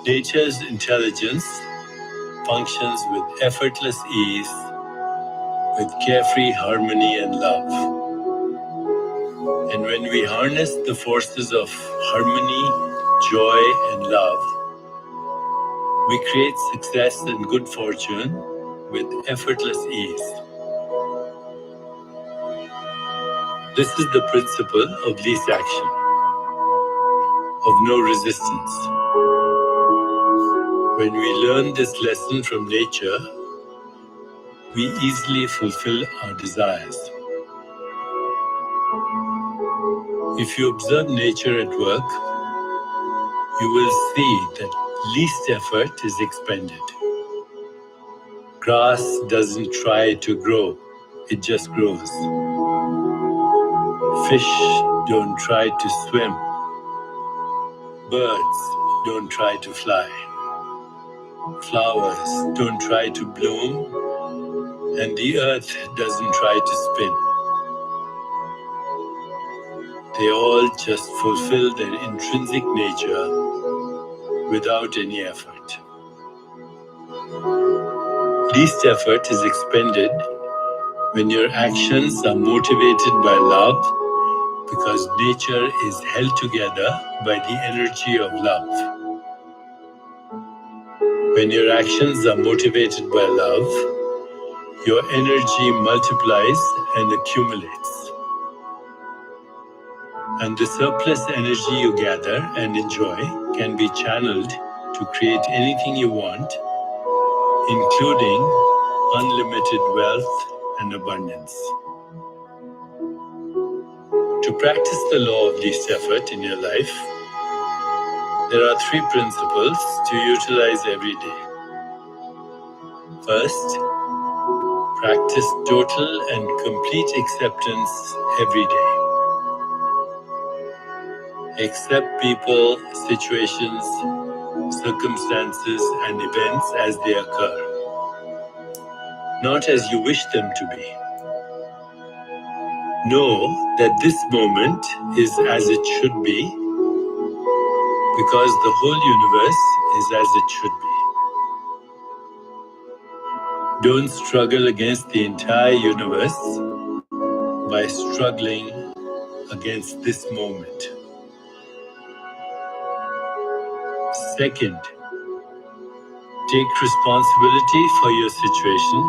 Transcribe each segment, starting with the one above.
Nature's intelligence functions with effortless ease, with carefree harmony and love. And when we harness the forces of harmony, joy, and love, we create success and good fortune with effortless ease. This is the principle of least action, of no resistance. When we learn this lesson from nature, we easily fulfill our desires. If you observe nature at work, you will see that least effort is expended. Grass doesn't try to grow, it just grows. Fish don't try to swim. Birds don't try to fly. Flowers don't try to bloom, and the earth doesn't try to spin. They all just fulfill their intrinsic nature without any effort. Least effort is expended when your actions are motivated by love, because nature is held together by the energy of love. When your actions are motivated by love, your energy multiplies and accumulates. And the surplus energy you gather and enjoy can be channeled to create anything you want, including unlimited wealth and abundance. To practice the law of least effort in your life, there are 3 principles to utilize every day. First, practice total and complete acceptance every day. Accept people, situations, circumstances, and events as they occur, not as you wish them to be. Know that this moment is as it should be, because the whole universe is as it should be. Don't struggle against the entire universe by struggling against this moment. Second, take responsibility for your situation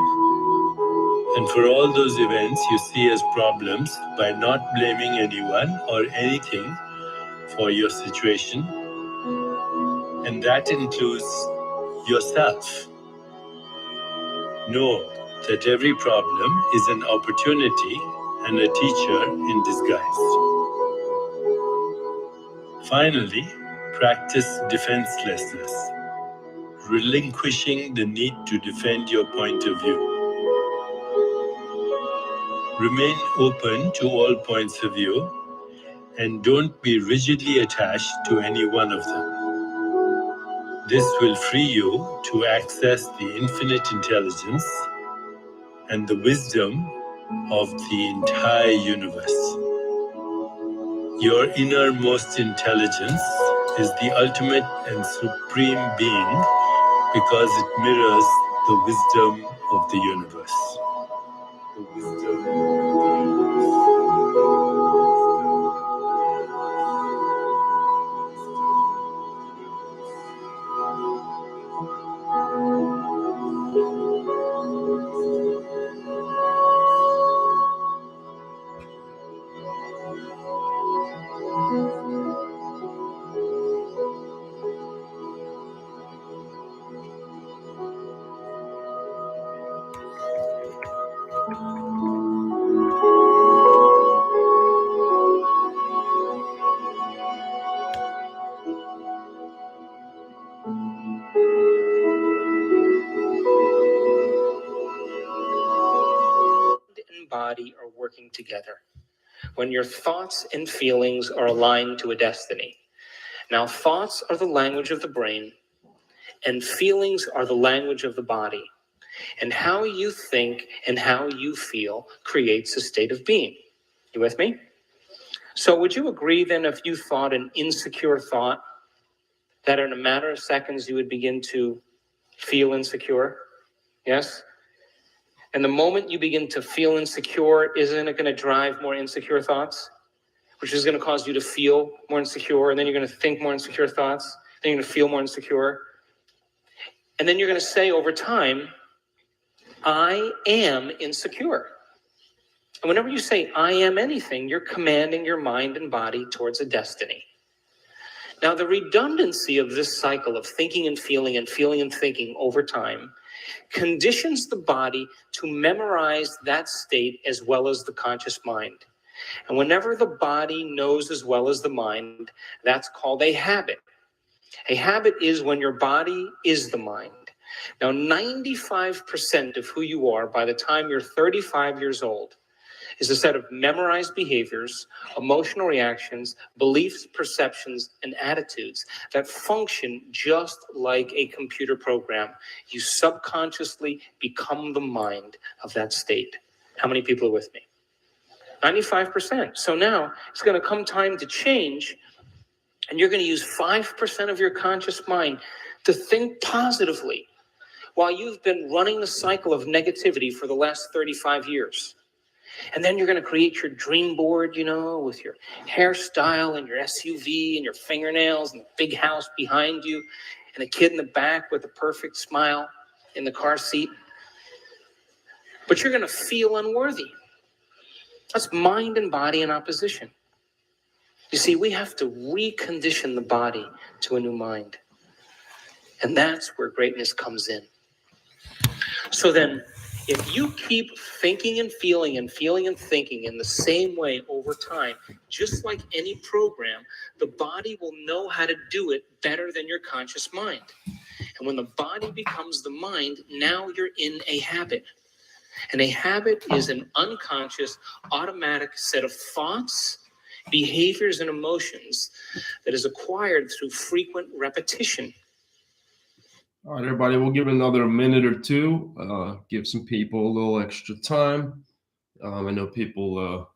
and for all those events you see as problems by not blaming anyone or anything for your situation, and that includes yourself. Know that every problem is an opportunity and a teacher in disguise. Finally, practice defenselessness, relinquishing the need to defend your point of view. Remain open to all points of view and don't be rigidly attached to any one of them. This will free you to access the infinite intelligence and the wisdom of the entire universe. Your innermost intelligence is the ultimate and supreme being, because it mirrors the wisdom of the universe. The wisdom of the body are working together, when your thoughts and feelings are aligned to a destiny. Now, thoughts are the language of the brain, and feelings are the language of the body. And how you think and how you feel creates a state of being. You with me? So would you agree then, if you thought an insecure thought, that in a matter of seconds you would begin to feel insecure? Yes? And the moment you begin to feel insecure, isn't it going to drive more insecure thoughts? Which is going to cause you to feel more insecure, and then you're going to think more insecure thoughts, then you're going to feel more insecure. And then you're going to say over time, I am insecure. And whenever you say, I am anything, you're commanding your mind and body towards a destiny. Now, the redundancy of this cycle of thinking and feeling and feeling and thinking over time conditions the body to memorize that state as well as the conscious mind. And whenever the body knows as well as the mind, that's called a habit. A habit is when your body is the mind. Now, 95% of who you are by the time you're 35 years old is a set of memorized behaviors, emotional reactions, beliefs, perceptions, and attitudes that function just like a computer program. You subconsciously become the mind of that state. How many people are with me? 95%. So now it's going to come time to change, and you're going to use 5% of your conscious mind to think positively while you've been running the cycle of negativity for the last 35 years. And then you're going to create your dream board, with your hairstyle and your SUV and your fingernails and the big house behind you and a kid in the back with a perfect smile in the car seat. But you're going to feel unworthy. That's mind and body in opposition. You see, we have to recondition the body to a new mind. And that's where greatness comes in. So then, if you keep thinking and feeling and feeling and thinking in the same way over time, just like any program, the body will know how to do it better than your conscious mind. And when the body becomes the mind, now you're in a habit. And a habit is an unconscious, automatic set of thoughts, behaviors, and emotions that is acquired through frequent repetition. All right, everybody, we'll give it another minute or two, give some people a little extra time. I know people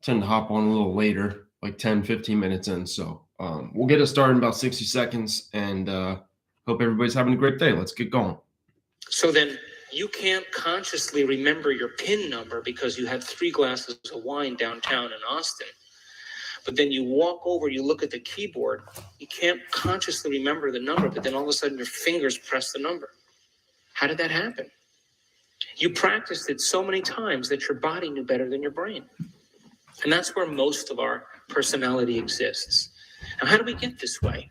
tend to hop on a little later, like 10, 15 minutes in. So we'll get it started in about 60 seconds and hope everybody's having a great day. Let's get going. So then you can't consciously remember your PIN number because you had 3 glasses of wine downtown in Austin. But then you walk over, you look at the keyboard, you can't consciously remember the number, but then all of a sudden your fingers press the number. How did that happen? You practiced it so many times that your body knew better than your brain. And that's where most of our personality exists. Now, how do we get this way?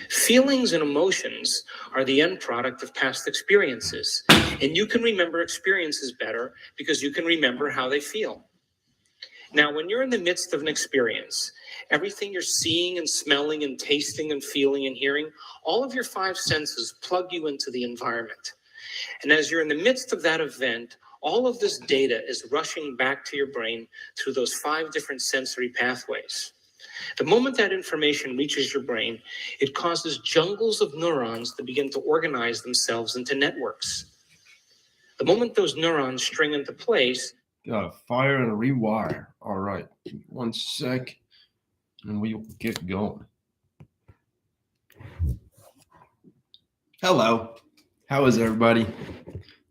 Feelings and emotions are the end product of past experiences. And you can remember experiences better because you can remember how they feel. Now, when you're in the midst of an experience, everything you're seeing and smelling and tasting and feeling and hearing, all of your 5 senses plug you into the environment. And as you're in the midst of that event, all of this data is rushing back to your brain through those 5 different sensory pathways. The moment that information reaches your brain, it causes jungles of neurons to begin to organize themselves into networks. The moment those neurons string into place, Got a fire and a rewire. All right, 1 sec, and we will get going. Hello, how is everybody?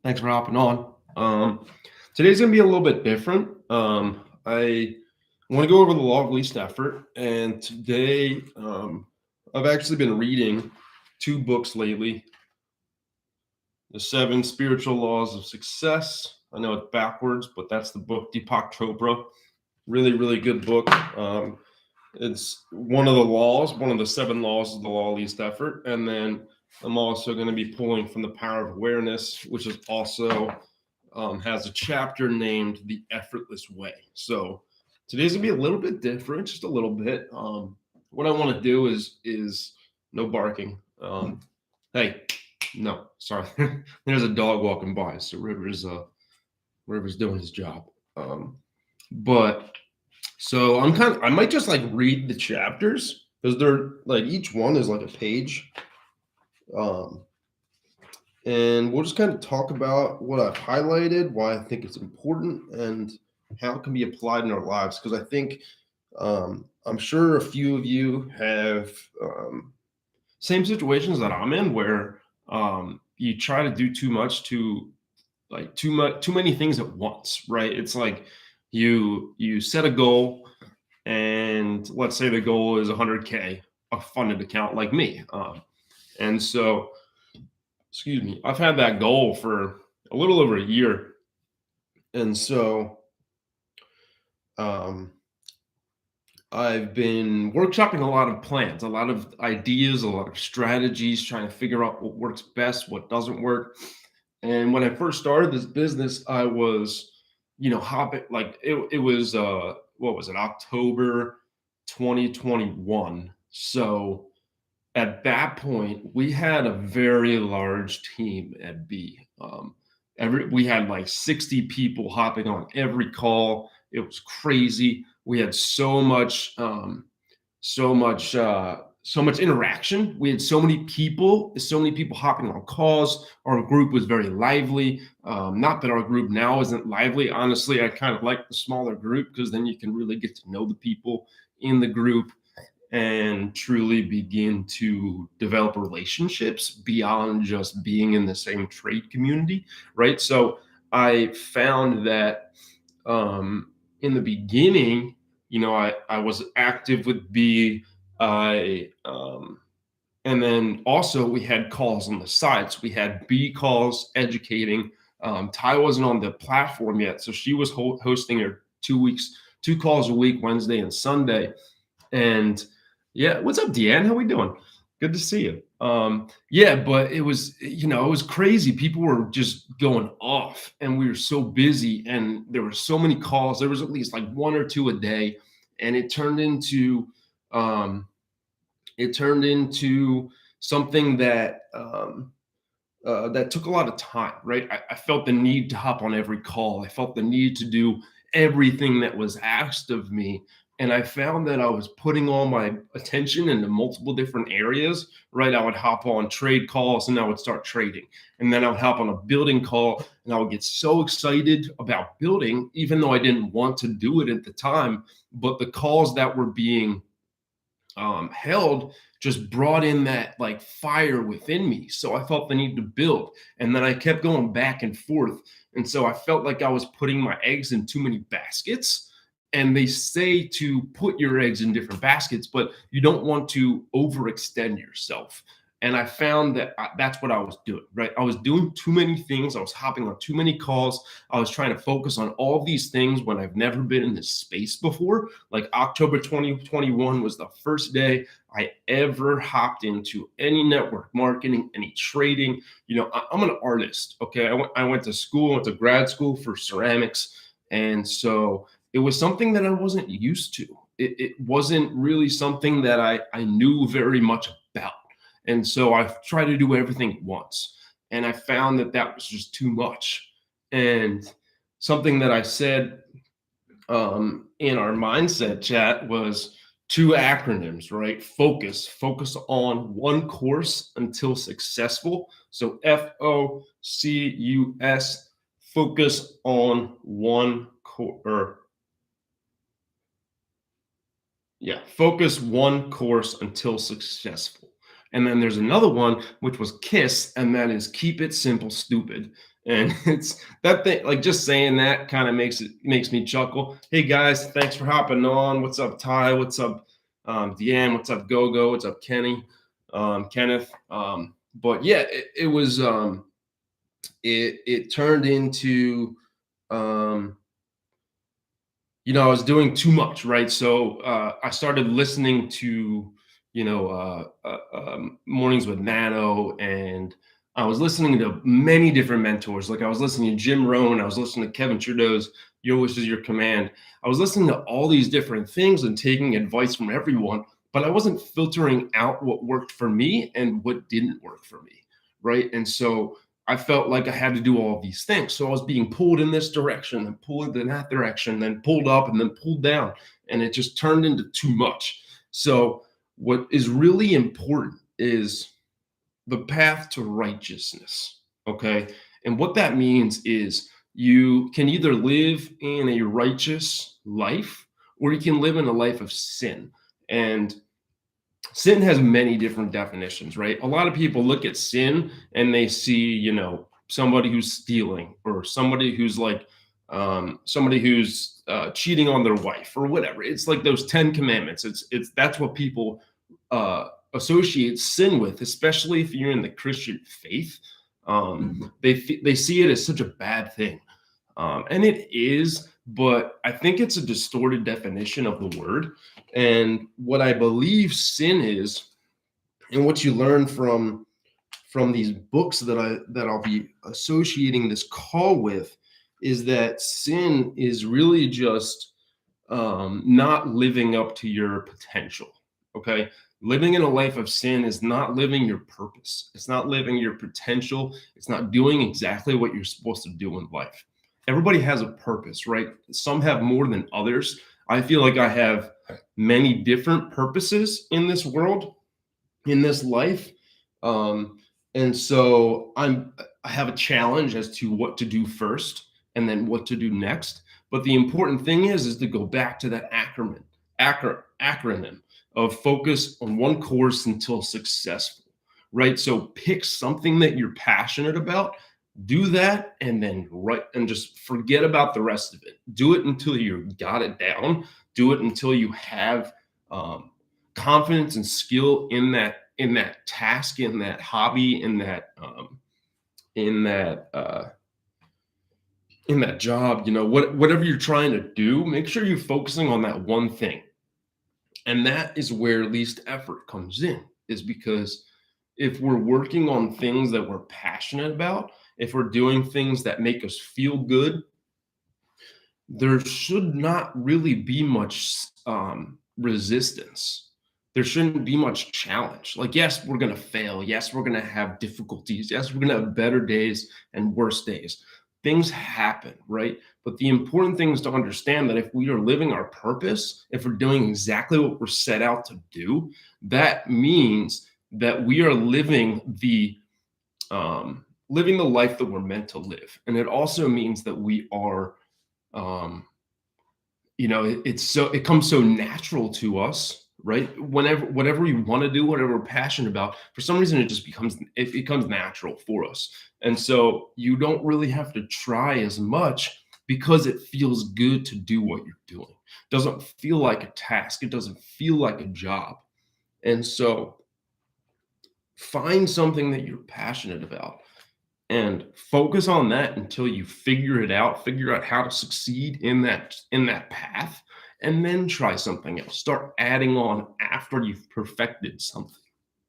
Thanks for hopping on. Today's gonna be a little bit different. I want to go over the law of least effort, and today I've actually been reading 2 books lately. The 7 Spiritual Laws of Success. I know it's backwards, but that's the book, Deepak Chopra. Really, really good book. It's one of the 7 laws of the law of least effort. And then I'm also going to be pulling from the Power of Awareness, which is also has a chapter named The Effortless Way. So today's going to be a little bit different, just a little bit. What I want to do is no barking. Hey, no, sorry. There's a dog walking by, so River's doing his job. But so I might just like read the chapters because they're like each one is like a page. And we'll just kind of talk about what I've highlighted, why I think it's important, and how it can be applied in our lives. Because I think I'm sure a few of you have same situations that I'm in where you try to do too much to like too many things at once, right? It's like you set a goal, and let's say the goal is 100K, a funded account like me. And so, excuse me, I've had that goal for a little over a year. And so um, I've been workshopping a lot of plans, a lot of ideas, a lot of strategies, trying to figure out what works best, what doesn't work. And when I first started this business, I was, hopping like it was what was it, October 2021. So at that point, we had a very large team at B. We had like 60 people hopping on every call. It was crazy. We had so much, so much interaction. We had so many people hopping on calls. Our group was very lively. Not that our group now isn't lively. Honestly, I kind of like the smaller group because then you can really get to know the people in the group and truly begin to develop relationships beyond just being in the same trade community, right? So I found that in the beginning, I was active with B. And then also we had calls on the sides. We had B calls educating. Ty wasn't on the platform yet, so she was hosting her 2 weeks, 2 calls a week, Wednesday and Sunday. And yeah, what's up, Deanne? How we doing? Good to see you. Yeah, but it was, it was crazy. People were just going off, and we were so busy, and there were so many calls. There was at least like one or two a day, and it turned into something that that took a lot of time, right? I felt the need to hop on every call. I felt the need to do everything that was asked of me. And I found that I was putting all my attention into multiple different areas, right? I would hop on trade calls and I would start trading. And then I would hop on a building call and I would get so excited about building, even though I didn't want to do it at the time. But the calls that were being held just brought in that like fire within me. So I felt the need to build. And then I kept going back and forth. And so I felt like I was putting my eggs in too many baskets. And they say to put your eggs in different baskets, but you don't want to overextend yourself. And I found that that's what I was doing, right? I was doing too many things. I was hopping on too many calls. I was trying to focus on all these things when I've never been in this space before. Like October 2021 was the first day I ever hopped into any network marketing, any trading. I'm an artist, okay? I went to school, went to grad school for ceramics. And so it was something that I wasn't used to. It wasn't really something that I knew very much about. And so I tried to do everything at once. And I found that was just too much. And something that I said in our mindset chat was 2 acronyms, right? Focus on one course until successful. So FOCUS, focus on one course. Focus one course until successful. And then there's another one, which was KISS, and that is keep it simple, stupid. And it's that thing, like just saying that kind of makes me chuckle. Hey guys, thanks for hopping on. What's up, Ty? What's up, Deanne? What's up, Gogo? What's up, Kenny? Kenneth? But yeah, it was it turned into I was doing too much, right? So I started listening to, Mornings with Nano, and I was listening to many different mentors. Like I was listening to Jim Rohn, I was listening to Kevin Trudeau's Your Wish is Your Command. I was listening to all these different things and taking advice from everyone, but I wasn't filtering out what worked for me and what didn't work for me, right? And so I felt like I had to do all of these things. So I was being pulled in this direction and pulled in that direction, then pulled up and then pulled down. And it just turned into too much. So what is really important is the path to righteousness. Okay. And what that means is you can either live in a righteous life or you can live in a life of sin. And sin has many different definitions, right? A lot of people look at sin and they see, somebody who's stealing, or somebody who's cheating on their wife or whatever. It's like those 10 commandments. That's what people associate sin with, especially if you're in the Christian faith. They see it as such a bad thing. And it is, but I think it's a distorted definition of the word. And what I believe sin is, and what you learn from these books that I'll be associating this call with, is that sin is really just not living up to your potential. Okay. Living in a life of sin is not living your purpose. It's not living your potential. It's not doing exactly what you're supposed to do in life. Everybody has a purpose, right? Some have more than others. I feel like I have many different purposes in this world, in this life. And so I have a challenge as to what to do first and then what to do next. But the important thing is to go back to that acronym of focus on one course until successful, right? So pick something that you're passionate about, do that, and then just forget about the rest of it. Do it until you got it down. Do it until you have confidence and skill in that task, in that hobby, in that job, whatever you're trying to do. Make sure you're focusing on that one thing. And that is where least effort comes in, is because if we're working on things that we're passionate about, if we're doing things that make us feel good, there should not really be much resistance. There shouldn't be much challenge. Like, yes, we're going to fail. Yes, we're going to have difficulties. Yes, we're going to have better days and worse days. Things happen, right? But the important thing is to understand that if we are living our purpose, if we're doing exactly what we're set out to do, that means that we are living the life that we're meant to live. And it also means that we are, it comes so natural to us, right? Whatever we want to do, whatever we're passionate about, for some reason, it becomes natural for us. And so you don't really have to try as much, because it feels good to do what you're doing. It doesn't feel like a task. It doesn't feel like a job. And so find something that you're passionate about and focus on that until you figure out how to succeed in that path, and then try something else. Start adding on after you've perfected something,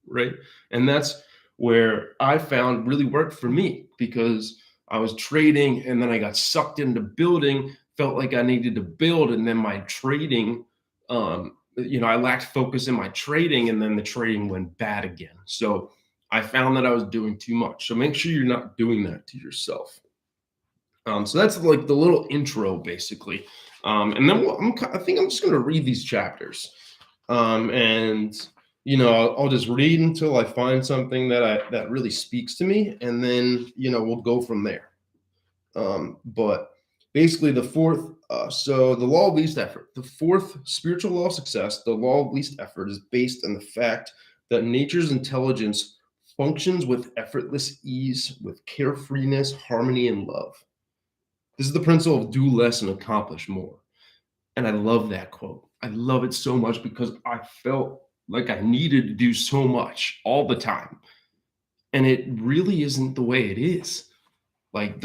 right? And that's where I found really worked for me, because I was trading and then I got sucked into building, felt like I needed to build, and then my trading, I lacked focus in my trading, and then the trading went bad again. So I found that I was doing too much. So make sure you're not doing that to yourself. So that's like the little intro, basically. And then I think I'm just going to read these chapters. And I'll just read until I find something that really speaks to me, and then we'll go from there. But basically, the fourth, so the law of least effort, the fourth spiritual law of success, the law of least effort, is based on the fact that nature's intelligence functions with effortless ease, with carefreeness, harmony, and love. This is the principle of do less and accomplish more. And I love that quote. I love it so much, because I felt like I needed to do so much all the time. And it really isn't the way it is. Like,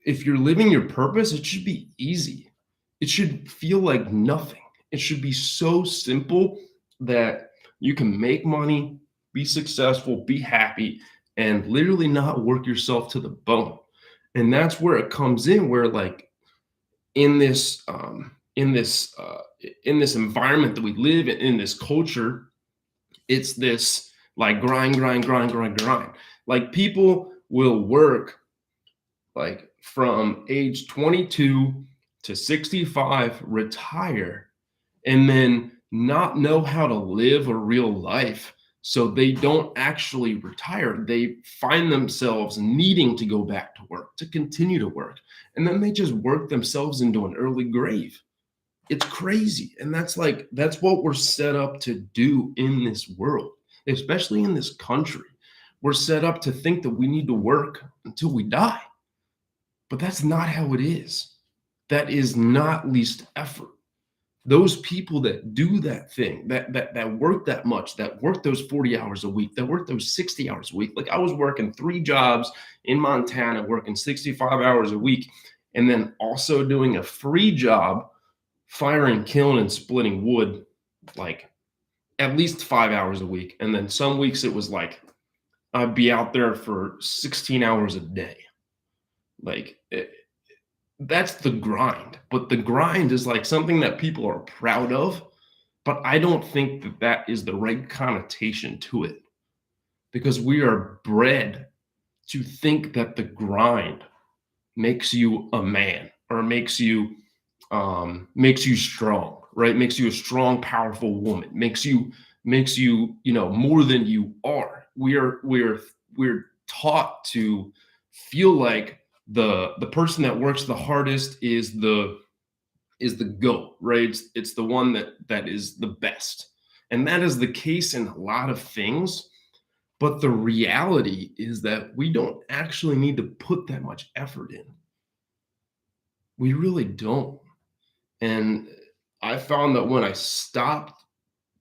if you're living your purpose, it should be easy. It should feel like nothing. It should be so simple that you can make money, be successful, be happy, and literally not work yourself to the bone. And that's where it comes in, where like in this environment that we live in this culture, it's this like grind. Like, people will work like from age 22 to 65, retire, and then not know how to live a real life. So they don't actually retire. They find themselves needing to go back to work, to continue to work. And then they just work themselves into an early grave. It's crazy. And that's what we're set up to do in this world, especially in this country. We're set up to think that we need to work until we die. But that's not how it is. That is not least effort. Those people that do that thing, that work that much, that work those 40 hours a week, that work those 60 hours a week. Like I was working 3 jobs in Montana, working 65 hours a week, and then also doing a free job firing, kiln, and splitting wood, like at least 5 hours a week. And then some weeks it was like I'd be out there for 16 hours a day. Like that's the grind. But the grind is like something that people are proud of. But I don't think that that is the right connotation to it, because we are bred to think that the grind makes you a man or makes you strong, right? Makes you a strong, powerful woman. Makes you more than you are. We're taught to feel like the person that works the hardest is the GOAT, right? It's the one that is the best. And that is the case in a lot of things. But the reality is that we don't actually need to put that much effort in. We really don't. And I found that when I stopped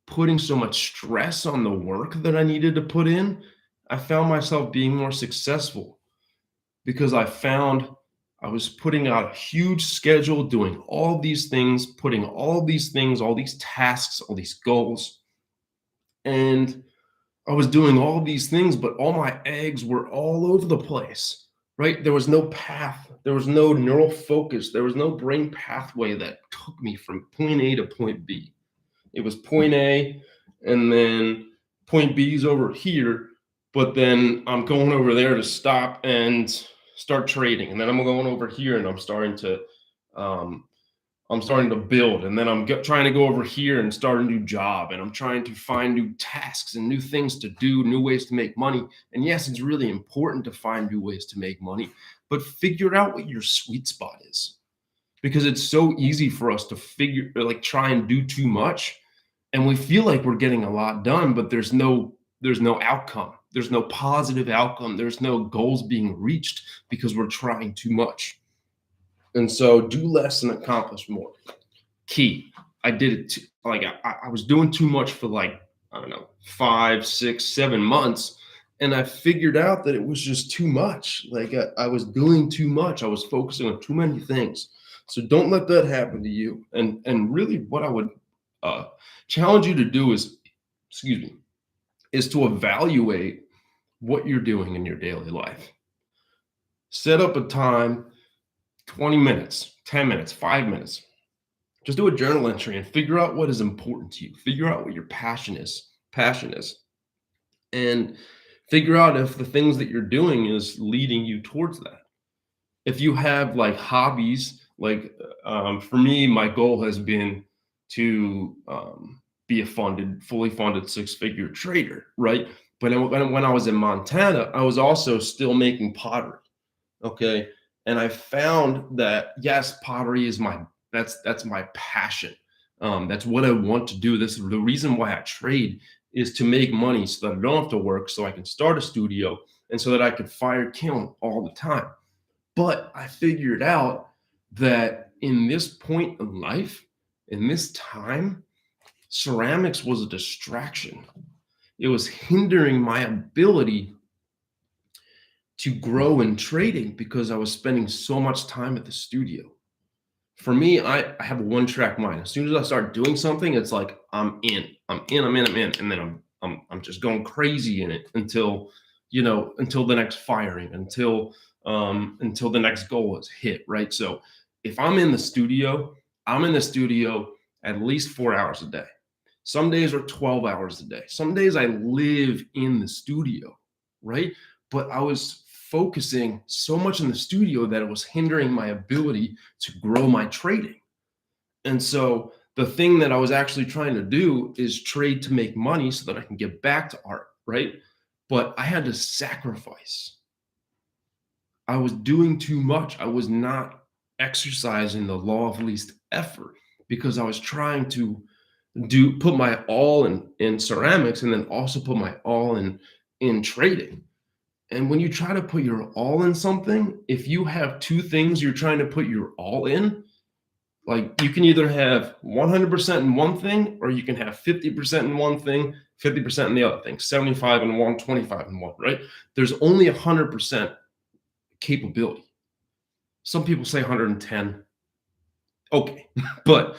putting so much stress on the work that I needed to put in, I found myself being more successful, because I found I was putting out a huge schedule, doing all these things, putting all these things, all these tasks, all these goals. And I was doing all these things, but all my eggs were all over the place, right? There was no path. There was no neural focus. There was no brain pathway that took me from point A to point B. It was point A, and then point B is over here, but then I'm going over there to stop and start trading. And then I'm going over here and I'm starting to build. And then I'm trying to go over here and start a new job. And I'm trying to find new tasks and new things to do, new ways to make money. And yes, it's really important to find new ways to make money, but figure out what your sweet spot is, because it's so easy for us to try and do too much. And we feel like we're getting a lot done, but there's no outcome. There's no positive outcome. There's no goals being reached because we're trying too much. And so do less and accomplish more. Key. I did it I was doing too much for 5, 6, 7 months. And I figured out that it was just too much. I was doing too much. I was focusing on too many things. So don't let that happen to you. And really what I would challenge you to do is to evaluate what you're doing in your daily life. Set up a time, 20 minutes, 10 minutes, 5 minutes. Just do a journal entry and figure out what is important to you. Figure out what your passion is. And figure out if the things that you're doing is leading you towards that. If you have hobbies, for me, my goal has been to be a fully funded 6-figure trader, right? But when I was in Montana, I was also still making pottery. Okay. And I found that, yes, pottery is that's my passion. That's what I want to do. This is the reason why I trade, is to make money so that I don't have to work, so I can start a studio and so that I could fire kiln all the time. But I figured out that in this point in life, in this time, ceramics was a distraction. It was hindering my ability to grow in trading because I was spending so much time at the studio. For me, I have a one-track mind. As soon as I start doing something, it's like I'm in, and then I'm just going crazy in it until the next firing, until the next goal is hit, right? So if I'm in the studio, at least 4 hours a day. Some days are 12 hours a day. Some days I live in the studio, right? But I was focusing so much in the studio that it was hindering my ability to grow my trading. And so the thing that I was actually trying to do is trade to make money so that I can get back to art, right? But I had to sacrifice. I was doing too much. I was not exercising the law of least effort. because I was trying to put my all in ceramics and then also put my all in trading. And when you try to put your all in something, if you have two things you're trying to put your all in, like you can either have 100% in one thing, or you can have 50% in one thing, 50% in the other thing, 75 in one, 25 in one, right? There's only 100% capability. Some people say 110. Okay, but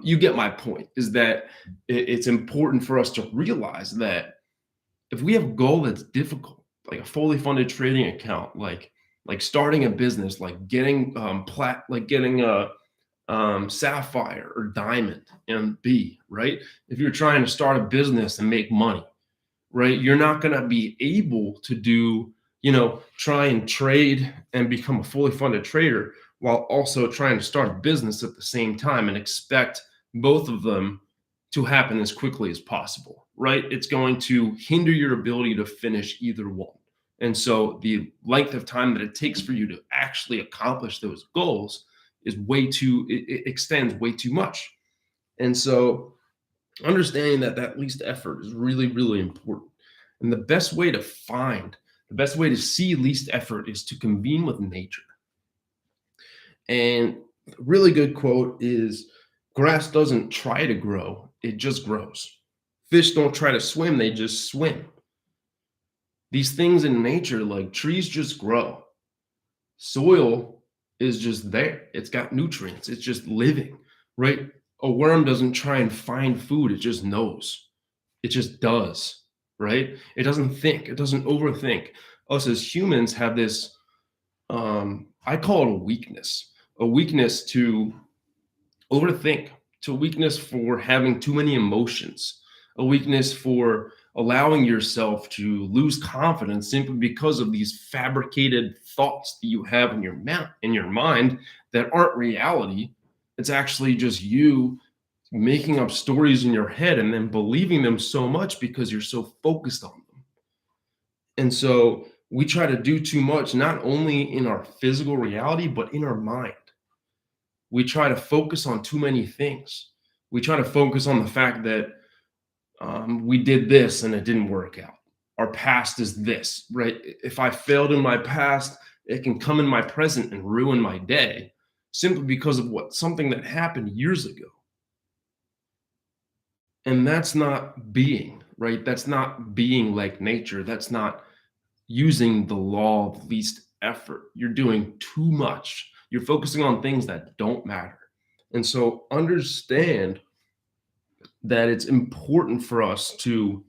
you get my point, is that it's important for us to realize that if we have a goal that's difficult, like a fully funded trading account, like starting a business, like getting getting a sapphire or diamond and B, right? If you're trying to start a business and make money, right, you're not going to be able to do, try and trade and become a fully funded trader while also trying to start a business at the same time and expect both of them to happen as quickly as possible, right? It's going to hinder your ability to finish either one. And so the length of time that it takes for you to actually accomplish those goals is it extends way too much. And so understanding that least effort is really, really important. And the best way to see least effort is to convene with nature. And a really good quote is, grass doesn't try to grow, it just grows. Fish don't try to swim, they just swim. These things in nature, like trees, just grow. Soil is just there. It's got nutrients. It's just living, right? A worm doesn't try and find food. It just knows. It just does, right? It doesn't think. It doesn't overthink. Us as humans have this, I call it a weakness to overthink, to a weakness for having too many emotions, a weakness for allowing yourself to lose confidence simply because of these fabricated thoughts that you have in your mind that aren't reality. It's actually just you making up stories in your head and then believing them so much because you're so focused on them. And so we try to do too much, not only in our physical reality, but in our mind. We try to focus on too many things. We try to focus on the fact that we did this and it didn't work out. Our past is this, right? If I failed in my past, it can come in my present and ruin my day simply because of something that happened years ago. And that's not being, right? That's not being like nature. That's not using the law of least effort. You're doing too much. You're focusing on things that don't matter. And so understand that it's important for us to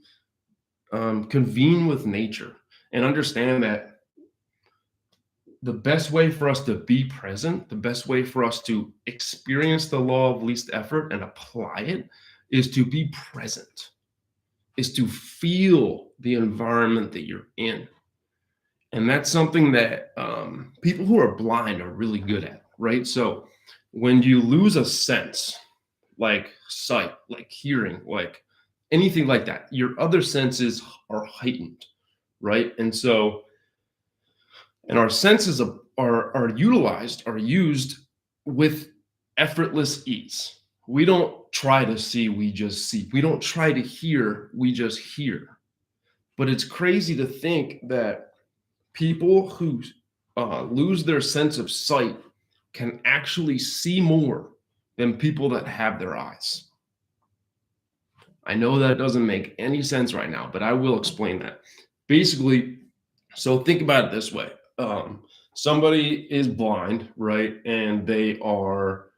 convene with nature and understand that the best way for us to be present, the best way for us to experience the law of least effort and apply it, is to be present, is to feel the environment that you're in. And that's something that people who are blind are really good at, right? So when you lose a sense, like sight, like hearing, like anything like that, your other senses are heightened, right? And so, and our senses are used with effortless ease. We don't try to see, we just see. We don't try to hear, we just hear. But it's crazy to think that people who lose their sense of sight can actually see more than people that have their eyes. I know that doesn't make any sense right now, but I will explain that. Basically, so think about it this way. Somebody is blind, right? And they are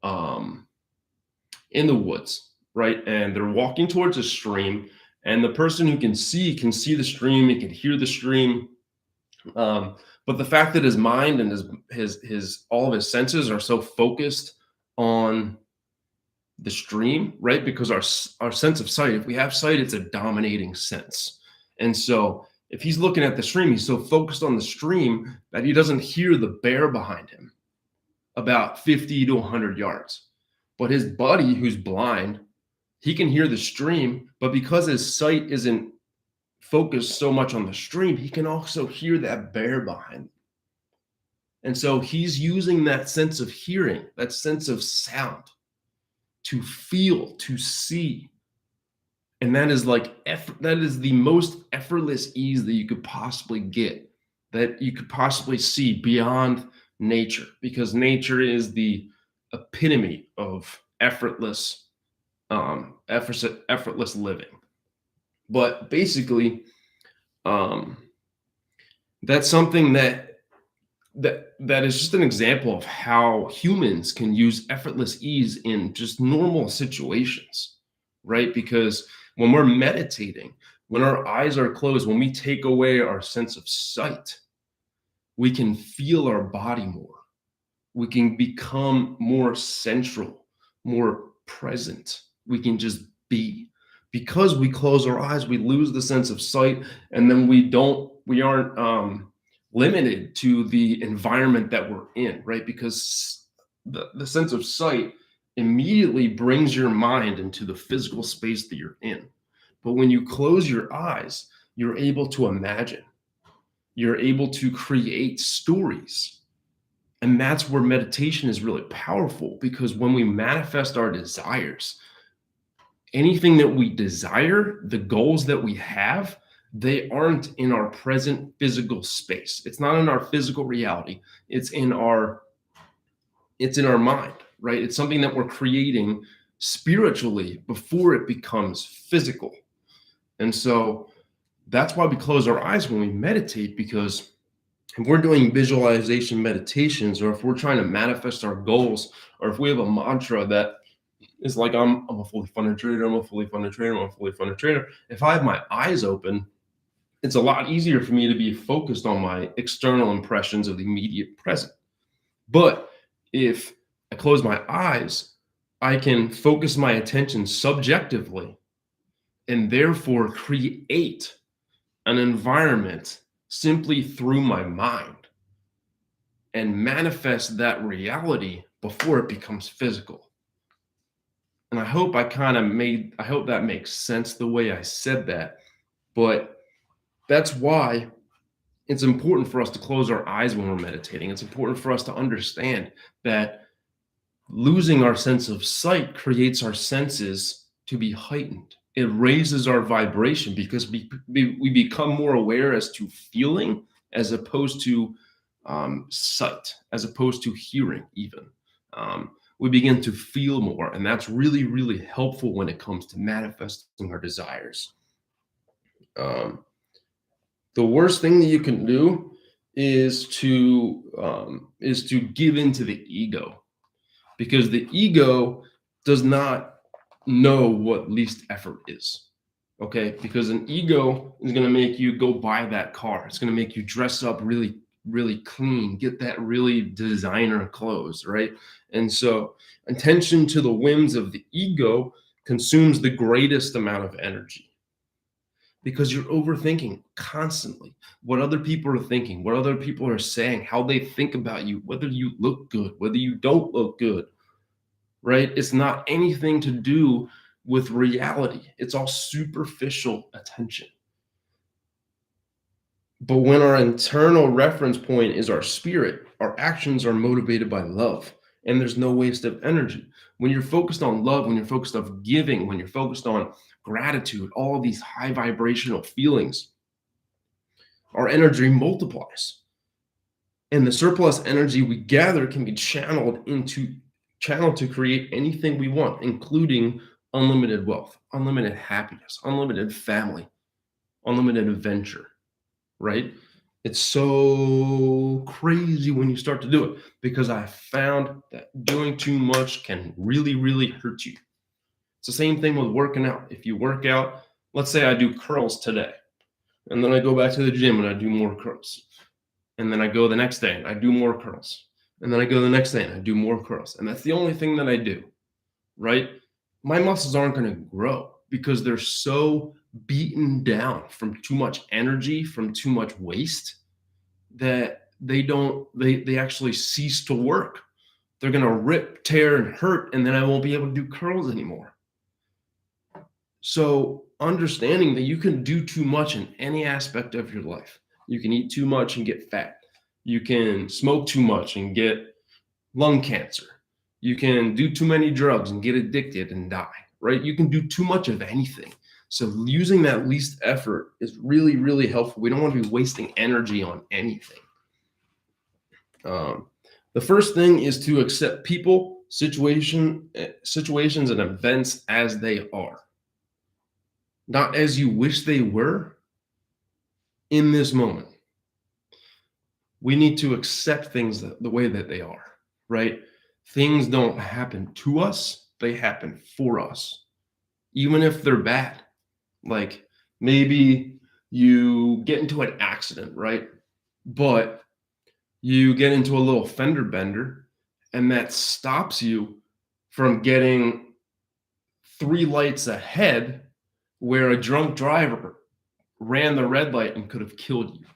in the woods, right? And they're walking towards a stream, and the person who can see the stream, he can hear the stream. But the fact that his mind and his all of his senses are so focused on the stream, right? Because our sense of sight, if we have sight, it's a dominating sense. And so if he's looking at the stream, he's so focused on the stream that he doesn't hear the bear behind him about 50 to 100 yards. But his buddy who's blind, he can hear the stream, but because his sight isn't focused so much on the stream, he can also hear that bear behind him. And so he's using that sense of hearing, that sense of sound, to feel, to see. And that is that is the most effortless ease that you could possibly get, that you could possibly see beyond nature, because nature is the epitome of effortless living. But basically, that's something that is just an example of how humans can use effortless ease in just normal situations, right? Because when we're meditating, when our eyes are closed, when we take away our sense of sight, we can feel our body more. We can become more central, more present. We can just be. Because we close our eyes, we lose the sense of sight, and then we aren't limited to the environment that we're in, right? Because the sense of sight immediately brings your mind into the physical space that you're in. But when you close your eyes, you're able to imagine. You're able to create stories. And that's where meditation is really powerful, because when we manifest our desires, anything that we desire, the goals that we have, they aren't in our present physical space. It's not in our physical reality. It's in our mind, right? It's something that we're creating spiritually before it becomes physical. And so that's why we close our eyes when we meditate, because if we're doing visualization meditations, or if we're trying to manifest our goals, or if we have a mantra that is like, I'm a fully funded trader, I'm a fully funded trader, I'm a fully funded trader. If I have my eyes open, it's a lot easier for me to be focused on my external impressions of the immediate present. But if I close my eyes, I can focus my attention subjectively and therefore create an environment simply through my mind and manifest that reality before it becomes physical. And I hope that makes sense the way I said that. But that's why it's important for us to close our eyes when we're meditating. It's important for us to understand that losing our sense of sight creates our senses to be heightened. It raises our vibration because we become more aware as to feeling, as opposed to sight, as opposed to hearing even. We begin to feel more, and that's really, really helpful when it comes to manifesting our desires. The worst thing that you can do is to give into the ego, because the ego does not know what least effort is. Okay, because an ego is going to make you go buy that car. It's going to make you dress up really, really clean, get that really designer clothes, right? And so attention to the whims of the ego consumes the greatest amount of energy, because you're overthinking constantly what other people are thinking, what other people are saying, how they think about you, whether you look good, whether you don't look good, right? It's not anything to do with reality. It's all superficial attention. But when our internal reference point is our spirit, our actions are motivated by love, and there's no waste of energy. When you're focused on love, when you're focused on giving, when you're focused on gratitude, all of these high vibrational feelings, our energy multiplies. And the surplus energy we gather can be channeled to create anything we want, including unlimited wealth, unlimited happiness, unlimited family, unlimited adventure, right? It's so crazy when you start to do it, because I found that doing too much can really, really hurt you. It's the same thing with working out. If you work out, let's say I do curls today, and then I go back to the gym and I do more curls. And then I go the next day and I do more curls. And then I go the next day and I do more curls. And that's the only thing that I do, right? My muscles aren't going to grow because they're so beaten down from too much energy, from too much waste, that they actually cease to work. They're going to rip, tear, and hurt, and then I won't be able to do curls anymore. So understanding that you can do too much in any aspect of your life. You can eat too much and get fat. You can smoke too much and get lung cancer. You can do too many drugs and get addicted and die, right? You can do too much of anything. So using that least effort is really, really helpful. We don't want to be wasting energy on anything. The first thing is to accept people, situations, and events as they are, not as you wish they were in this moment. We need to accept things the way that they are, right? Things don't happen to us, they happen for us, even if they're bad. Like maybe you get into an accident, right? But you get into a little fender bender, and that stops you from getting 3 lights ahead where a drunk driver ran the red light and could have killed you,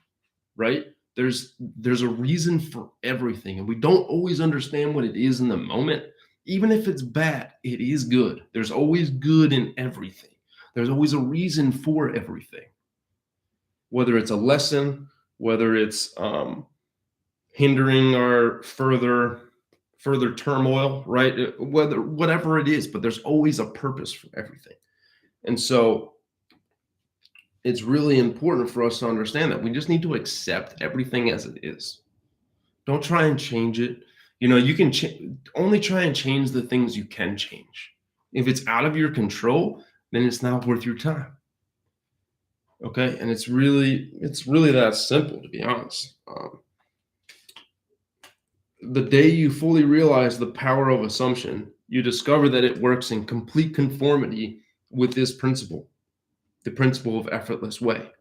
right? There's a reason for everything, and we don't always understand what it is in the moment. Even if it's bad, it is good. There's always good in everything. There's always a reason for everything, whether it's a lesson, whether it's hindering our further turmoil, right? Whatever it is, but there's always a purpose for everything. And so it's really important for us to understand that we just need to accept everything as it is. Don't try and change it. You can only try and change the things you can change. If it's out of your control, then it's not worth your time. Okay, and it's really that simple, to be honest. The day you fully realize the power of assumption, you discover that it works in complete conformity with this principle, the principle of effortless way.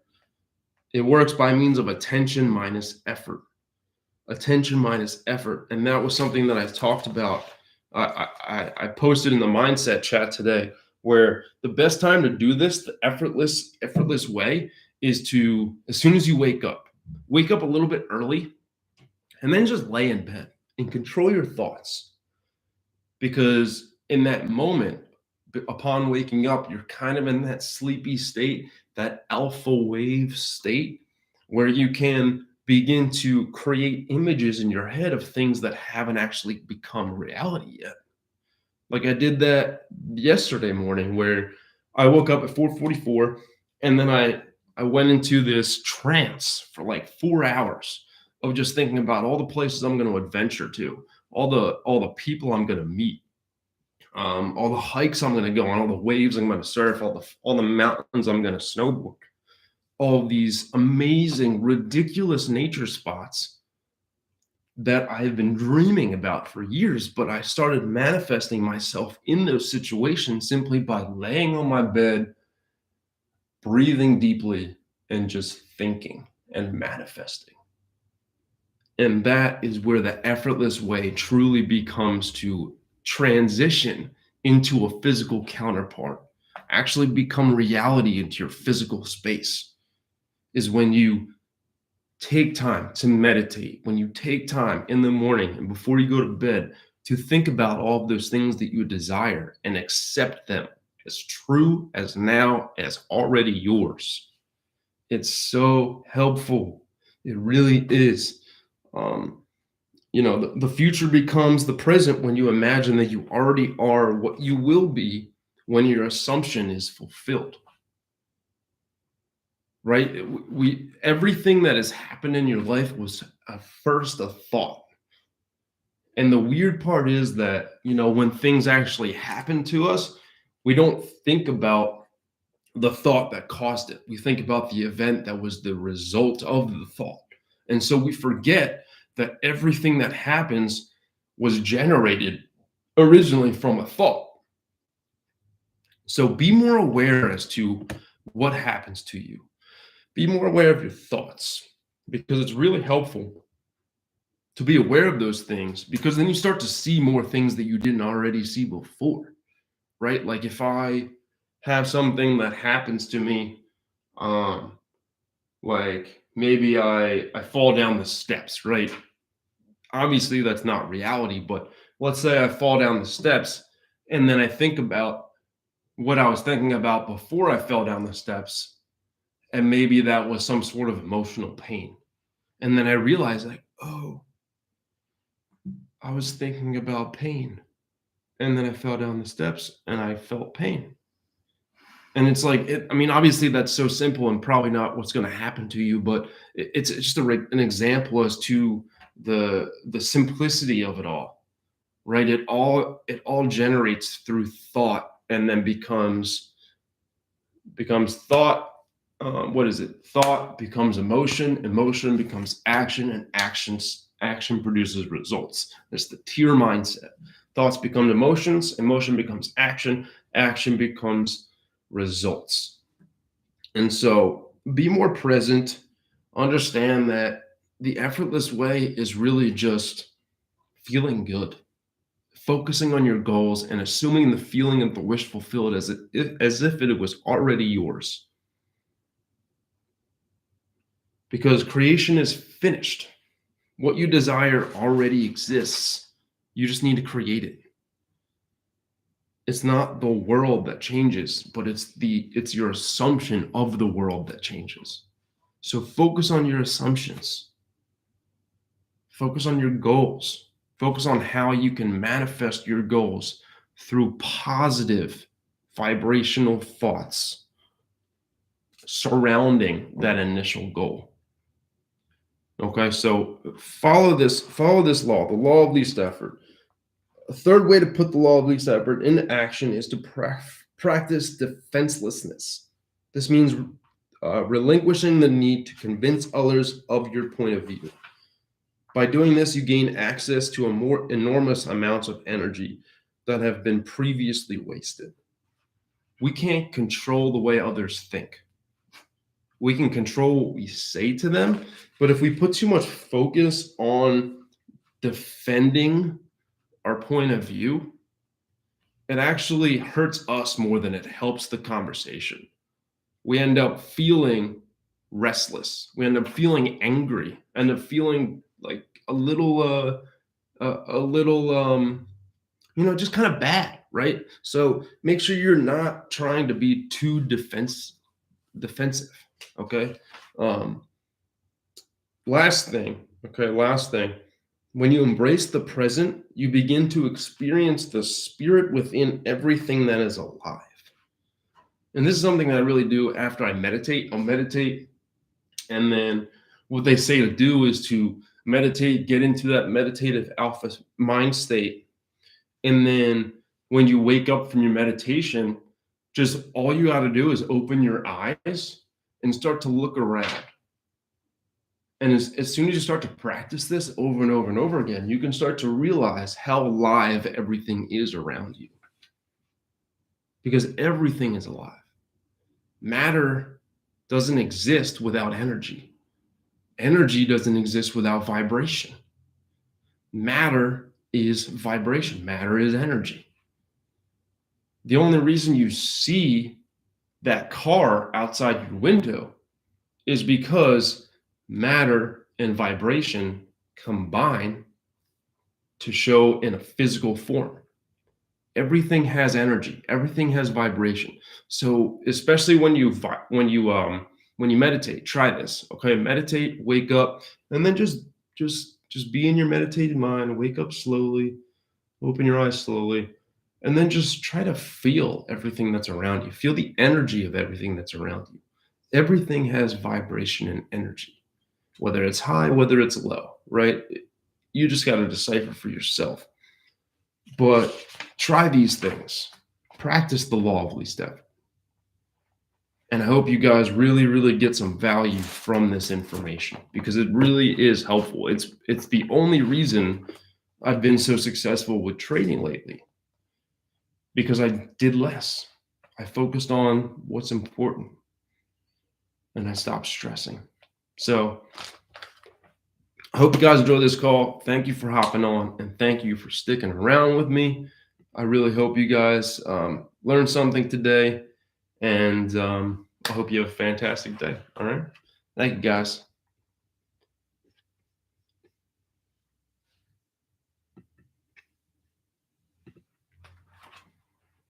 It works by means of attention minus effort. Attention minus effort. And that was something that I talked about. I posted in the mindset chat today, where the best time to do this, the effortless way, is to, as soon as you wake up a little bit early, and then just lay in bed and control your thoughts. Because in that moment, upon waking up, you're kind of in that sleepy state, that alpha wave state, where you can begin to create images in your head of things that haven't actually become reality yet. Like I did that yesterday morning, where I woke up at 4:44, and then I went into this trance for like 4 hours of just thinking about all the places I'm going to adventure to, all the people I'm going to meet, all the hikes I'm going to go on, all the waves I'm going to surf, all the mountains I'm going to snowboard, all these amazing, ridiculous nature spots that I've been dreaming about for years. But I started manifesting myself in those situations simply by laying on my bed, breathing deeply, and just thinking and manifesting. And that is where the effortless way truly becomes to transition into a physical counterpart, actually become reality into your physical space, is when you take time to meditate, when you take time in the morning and before you go to bed to think about all of those things that you desire and accept them as true, as now, as already yours. It's so helpful. It really is. The future becomes the present when you imagine that you already are what you will be when your assumption is fulfilled. Right? Everything that has happened in your life was first a thought. And the weird part is that, when things actually happen to us, we don't think about the thought that caused it. We think about the event that was the result of the thought. And so we forget that everything that happens was generated originally from a thought. So be more aware as to what happens to you. Be more aware of your thoughts, because it's really helpful to be aware of those things, because then you start to see more things that you didn't already see before, right? Like if I have something that happens to me, like maybe I fall down the steps, right? Obviously that's not reality, but let's say I fall down the steps and then I think about what I was thinking about before I fell down the steps. And maybe that was some sort of emotional pain. And then I realized, like, oh, I was thinking about pain. And then I fell down the steps and I felt pain. And it's like, I mean, obviously that's so simple and probably not what's going to happen to you, but it's just an example as to the simplicity of it all, right? It all generates through thought and then becomes thought. What is it? Thought becomes emotion, emotion becomes action, and action produces results. It's the tier mindset. Thoughts become emotions, emotion becomes action, action becomes results. And so be more present, understand that the effortless way is really just feeling good, focusing on your goals and assuming the feeling of the wish fulfilled as if it was already yours. Because creation is finished. What you desire already exists. You just need to create it. It's not the world that changes, but it's your assumption of the world that changes. So focus on your assumptions. Focus on your goals. Focus on how you can manifest your goals through positive vibrational thoughts surrounding that initial goal. Okay, so follow this law, the law of least effort. A third way to put the law of least effort into action is to practice defenselessness. This means relinquishing the need to convince others of your point of view. By doing this, you gain access to a more enormous amounts of energy that have been previously wasted. We can't control the way others think. We can control what we say to them, but if we put too much focus on defending our point of view, it actually hurts us more than it helps the conversation. We end up feeling restless. We end up feeling angry, end up feeling like a little, just kind of bad, right? So make sure you're not trying to be too defensive. Okay. Last thing. When you embrace the present, you begin to experience the spirit within everything that is alive. And this is something that I really do after I meditate. I'll meditate, and then what they say to do is to meditate, get into that meditative alpha mind state. And then when you wake up from your meditation, just all you got to do is open your eyes and start to look around. And as soon as you start to practice this over and over and over again, you can start to realize how alive everything is around you. Because everything is alive. Matter doesn't exist without energy. Energy doesn't exist without vibration. Matter is vibration. Matter is energy. The only reason you see that car outside your window is because matter and vibration combine to show in a physical form. Everything has energy. Everything has vibration. So especially when you meditate, try this. Okay, meditate, wake up, and then just be in your meditated mind. Wake up slowly, open your eyes slowly, and then just try to feel everything that's around you. Feel the energy of everything that's around you. Everything has vibration and energy, whether it's high, whether it's low, right? You just got to decipher for yourself. But try these things. Practice the law of least effort. And I hope you guys really, really get some value from this information, because it really is helpful. It's the only reason I've been so successful with trading lately, because I did less. I focused on what's important and I stopped stressing. So I hope you guys enjoy this call. Thank you for hopping on, and thank you for sticking around with me. I really hope you guys learned something today, and I hope you have a fantastic day. All right. Thank you, guys.